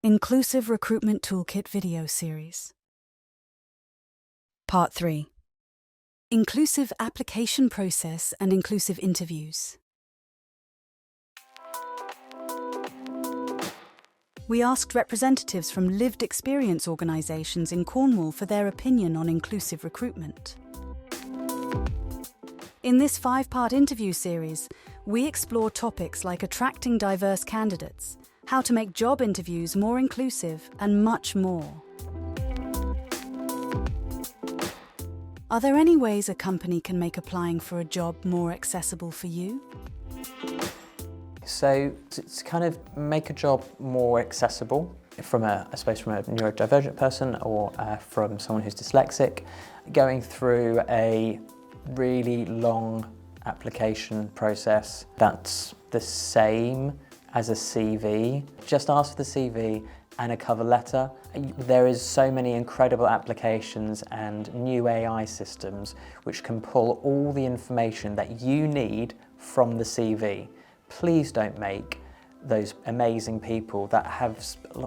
Inclusive Recruitment Toolkit video series. Part 3. Inclusive application process and inclusive interviews. We asked representatives from lived experience organisations in Cornwall for their opinion on inclusive recruitment. In this 5-part interview series, we explore topics like attracting diverse candidates, how to make job interviews more inclusive, and much more. Are there any ways a company can make applying for a job more accessible for you? So to kind of make a job more accessible from a neurodivergent person or from someone who's dyslexic, going through a really long application process that's the same as a CV. Just ask for the CV and a cover letter. There is so many incredible applications and new AI systems which can pull all the information that you need from the CV. Please don't make those amazing people that have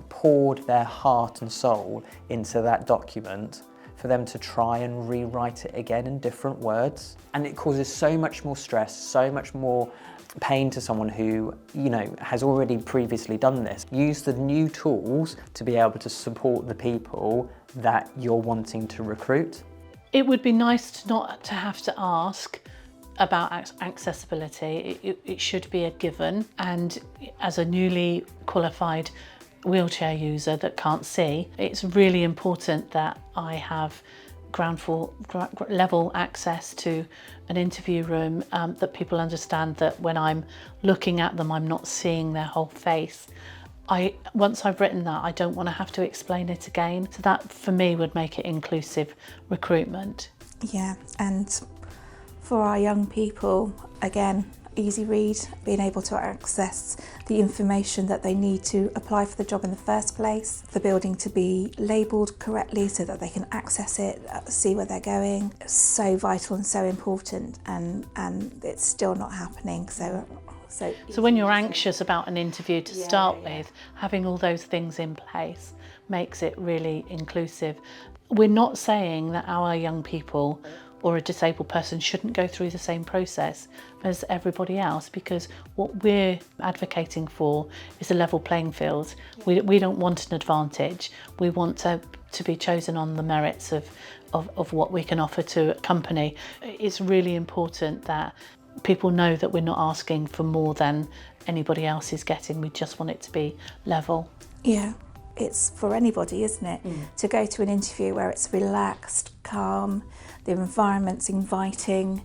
poured their heart and soul into that document for them to try and rewrite it again in different words. And it causes so much more stress, so much more pain to someone who, has already previously done this. Use the new tools to be able to support the people that you're wanting to recruit. It would be nice not to have to ask about accessibility. It should be a given, and as a newly qualified wheelchair user that can't see, it's really important that I have ground floor level access to an interview room, that people understand that when I'm looking at them, I'm not seeing their whole face. Once I've written that, I don't want to have to explain it again. So that for me would make it inclusive recruitment. Yeah, and for our young people, again, easy read, being able to access the information that they need to apply for the job in the first place, the building to be labelled correctly so that they can access it, see where they're going. It's so vital and so important, and it's still not happening. So when you're anxious about an interview to start with, having all those things in place makes it really inclusive. We're not saying that our young people or a disabled person shouldn't go through the same process as everybody else, because what we're advocating for is a level playing field. We don't want an advantage. We want to be chosen on the merits of what we can offer to a company. It's really important that people know that we're not asking for more than anybody else is getting. We just want it to be level. Yeah. It's for anybody, isn't it? To go to an interview where it's relaxed, calm, the environment's inviting.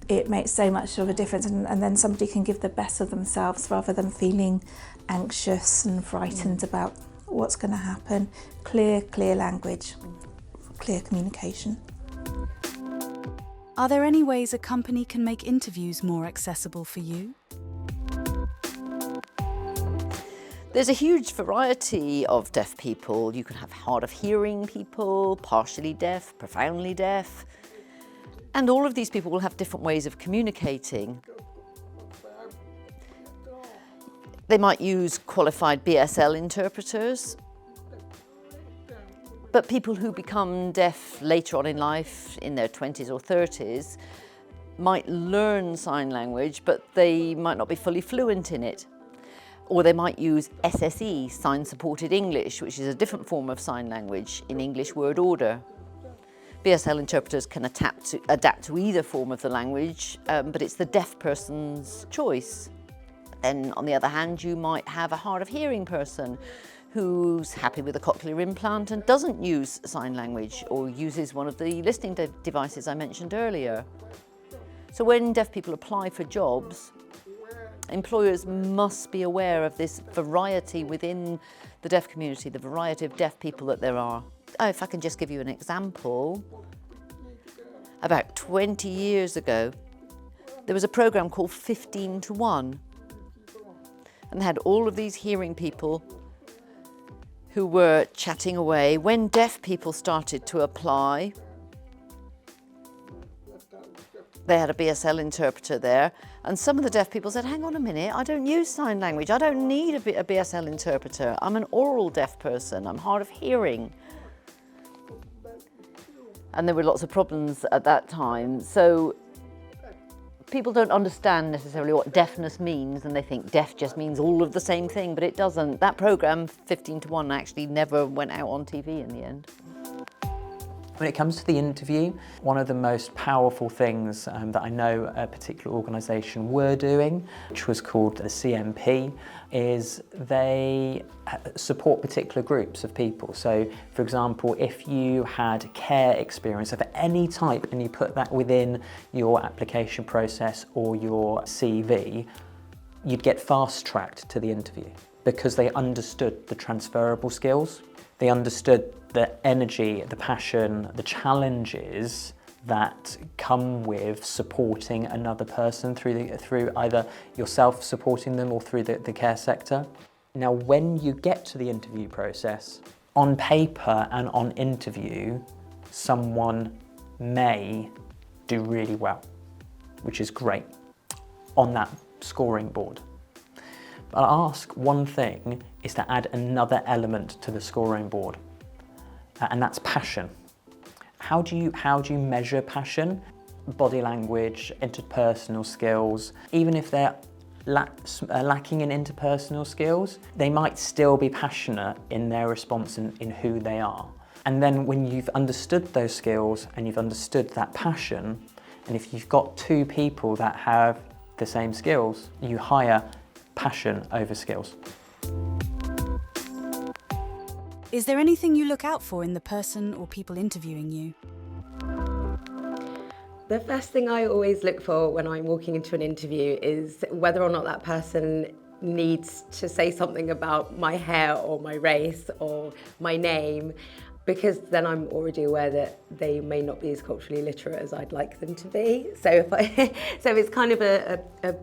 It makes so much of a difference, and then somebody can give the best of themselves rather than feeling anxious and frightened about what's going to happen. Clear language, clear communication. Are there any ways a company can make interviews more accessible for you? There's a huge variety of deaf people. You can have hard of hearing people, partially deaf, profoundly deaf, and all of these people will have different ways of communicating. They might use qualified BSL interpreters, but people who become deaf later on in life, in their 20s or 30s, might learn sign language, but they might not be fully fluent in it. Or they might use SSE, sign-supported English, which is a different form of sign language in English word order. BSL interpreters can adapt to either form of the language, but it's the deaf person's choice. Then, on the other hand, you might have a hard of hearing person who's happy with a cochlear implant and doesn't use sign language, or uses one of the listening devices I mentioned earlier. So when deaf people apply for jobs, employers must be aware of this variety within the deaf community, the variety of deaf people that there are. If I can just give you an example, about 20 years ago, there was a programme called 15 to 1, and they had all of these hearing people who were chatting away. When deaf people started to apply, they had a BSL interpreter there, And some of the deaf people said, hang on a minute, I don't use sign language. I don't need a BSL interpreter. I'm an oral deaf person. I'm hard of hearing. And there were lots of problems at that time. So people don't understand necessarily what deafness means, and they think deaf just means all of the same thing, but it doesn't. That programme, 15:1, actually never went out on TV in the end. When it comes to the interview, one of the most powerful things that I know a particular organisation were doing, which was called the CMP, is they support particular groups of people. So, for example, if you had care experience of any type and you put that within your application process or your CV, you'd get fast-tracked to the interview because they understood the transferable skills. They understood the energy, the passion, the challenges that come with supporting another person through either yourself supporting them or through the care sector. Now, when you get to the interview process, on paper and on interview, someone may do really well, which is great, on that scoring board. But I'll ask one thing is to add another element to the scoring board, and that's passion. How do you measure passion? Body language, interpersonal skills. Even if they're lacking in interpersonal skills, they might still be passionate in their response in who they are. And then when you've understood those skills and you've understood that passion, and if you've got two people that have the same skills, you hire passion over skills. Is there anything you look out for in the person or people interviewing you? The first thing I always look for when I'm walking into an interview is whether or not that person needs to say something about my hair or my race or my name, because then I'm already aware that they may not be as culturally literate as I'd like them to be. So so it's kind of a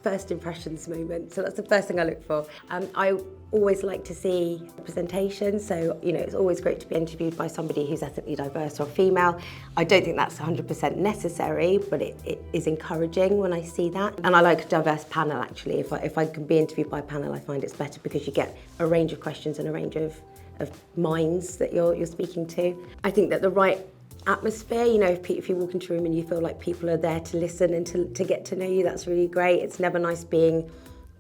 first impressions moment. So that's the first thing I look for. I always like to see representation. So, it's always great to be interviewed by somebody who's ethnically diverse or female. I don't think that's 100% necessary, but it is encouraging when I see that. And I like a diverse panel, actually. If I can be interviewed by a panel, I find it's better because you get a range of questions and a range of minds that you're speaking to. I think that the right atmosphere, if you walk into a room and you feel like people are there to listen and to get to know you, that's really great. It's never nice being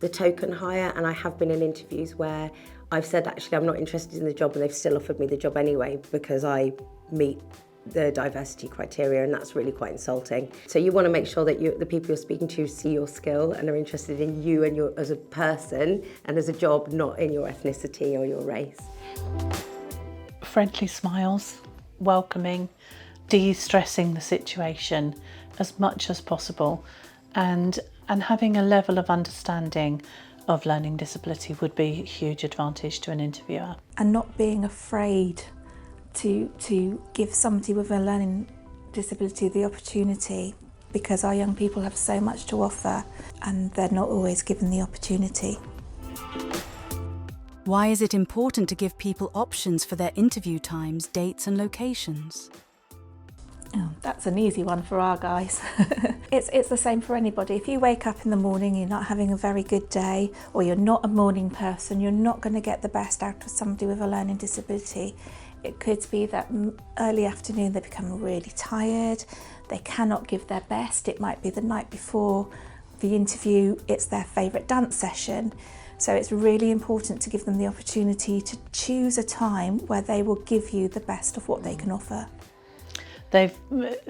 the token hire, and I have been in interviews where I've said, actually, I'm not interested in the job, and they've still offered me the job anyway because I meet the diversity criteria, and that's really quite insulting. So you want to make sure that the people you're speaking to see your skill and are interested in you and as a person and as a job, not in your ethnicity or your race. Friendly smiles, welcoming, de-stressing the situation as much as possible, and having a level of understanding of learning disability would be a huge advantage to an interviewer. And not being afraid to give somebody with a learning disability the opportunity, because our young people have so much to offer and they're not always given the opportunity. Why is it important to give people options for their interview times, dates and locations? Oh, that's an easy one for our guys. It's the same for anybody. If you wake up in the morning, you're not having a very good day, or you're not a morning person, you're not going to get the best out of somebody with a learning disability. It could be that early afternoon they become really tired, they cannot give their best. It might be the night before the interview, it's their favourite dance session. So it's really important to give them the opportunity to choose a time where they will give you the best of what they can offer.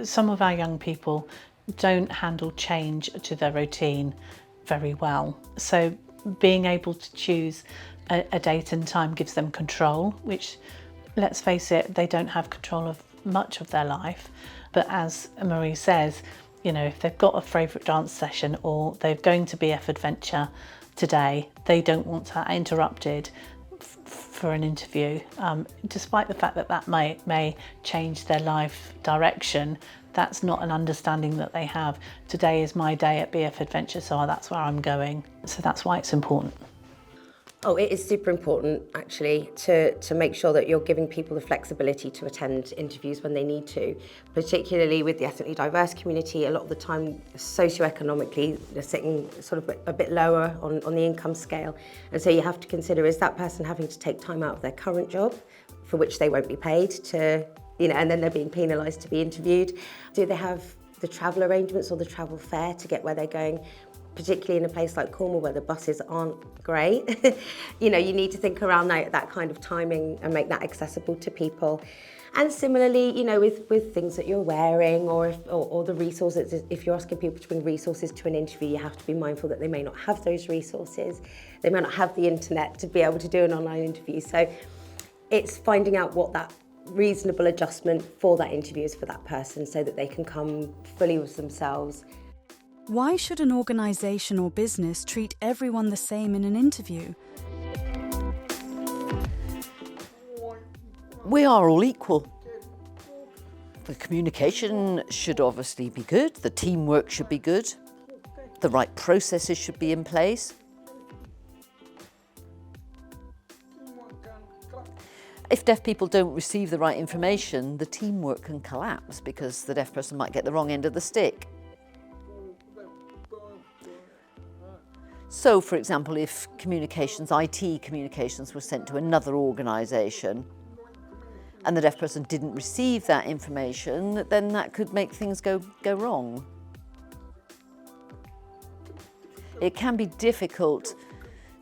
Some of our young people don't handle change to their routine very well. So being able to choose a date and time gives them control, which, let's face it, they don't have control of much of their life. But as Marie says, if they've got a favourite dance session or they're going to BF Adventure today, they don't want that interrupted for an interview, despite the fact that may change their life direction. That's not an understanding that they have. Today is my day at BF Adventure, so that's where I'm going. So that's why it's important. Oh, it is super important, actually, to make sure that you're giving people the flexibility to attend interviews when they need to, particularly with the ethnically diverse community. A lot of the time, socioeconomically, they're sitting sort of a bit lower on the income scale. And so you have to consider, is that person having to take time out of their current job, for which they won't be paid to, and then they're being penalised to be interviewed? Do they have the travel arrangements or the travel fare to get where they're going? Particularly in a place like Cornwall where the buses aren't great. You need to think around that kind of timing and make that accessible to people. And similarly, with things that you're wearing or the resources, if you're asking people to bring resources to an interview, you have to be mindful that they may not have those resources. They may not have the internet to be able to do an online interview. So it's finding out what that reasonable adjustment for that interview is for that person so that they can come fully with themselves. Why should an organisation or business treat everyone the same in an interview? We are all equal. The communication should obviously be good, the teamwork should be good, the right processes should be in place. If deaf people don't receive the right information, the teamwork can collapse because the deaf person might get the wrong end of the stick. So, for example, if IT communications were sent to another organisation and the deaf person didn't receive that information, then that could make things go wrong. It can be difficult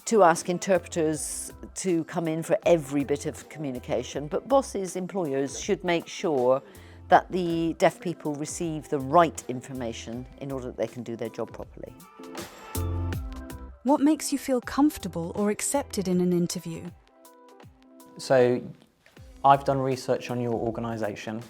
to ask interpreters to come in for every bit of communication, but bosses, employers should make sure that the deaf people receive the right information in order that they can do their job properly. What makes you feel comfortable or accepted in an interview? So I've done research on your organisation.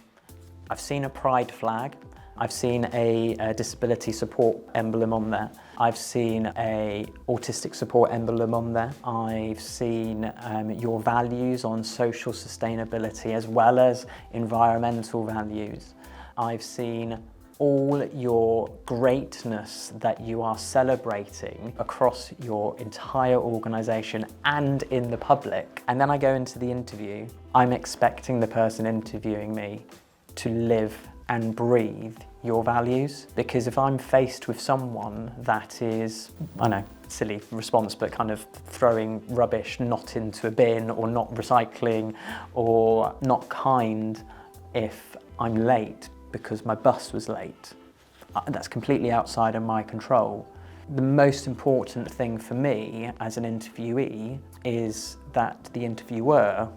I've seen a pride flag. I've seen a disability support emblem on there. I've seen a autistic support emblem on there. I've seen your values on social sustainability as well as environmental values. I've seen all your greatness that you are celebrating across your entire organisation and in the public. And then I go into the interview. I'm expecting the person interviewing me to live and breathe your values, because if I'm faced with someone that is, I know, silly response, but kind of throwing rubbish not into a bin or not recycling or not kind if I'm late because my bus was late, that's completely outside of my control. The most important thing for me as an interviewee is that the interviewer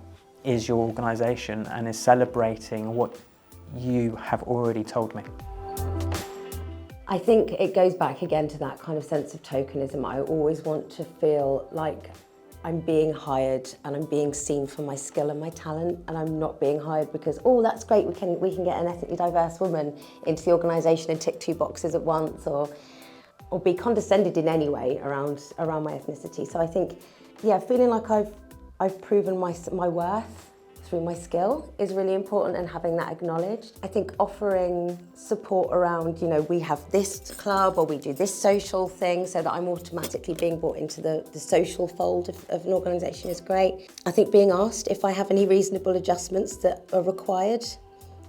is your organisation and is celebrating what you have already told me. I think it goes back again to that kind of sense of tokenism. I always want to feel like I'm being hired and I'm being seen for my skill and my talent, and I'm not being hired because, oh, that's great, we can get an ethnically diverse woman into the organisation and tick 2 boxes at once, or be condescended in any way around my ethnicity. So I think, yeah, feeling like I've proven my worth through my skill is really important, and having that acknowledged. I think offering support around, we have this club or we do this social thing so that I'm automatically being brought into the social fold of an organisation is great. I think being asked if I have any reasonable adjustments that are required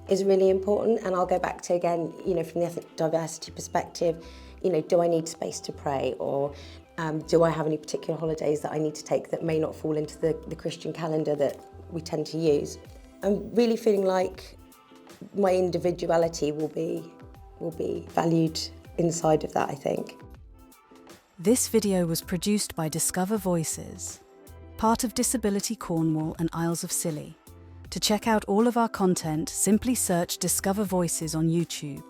is really important, and I'll go back to, again, from the ethnic diversity perspective, do I need space to pray, or do I have any particular holidays that I need to take that may not fall into the Christian calendar that we tend to use? I'm really feeling like my individuality will be valued inside of that, I think. This video was produced by Discover Voices, part of Disability Cornwall and Isles of Scilly. To check out all of our content, simply search Discover Voices on YouTube.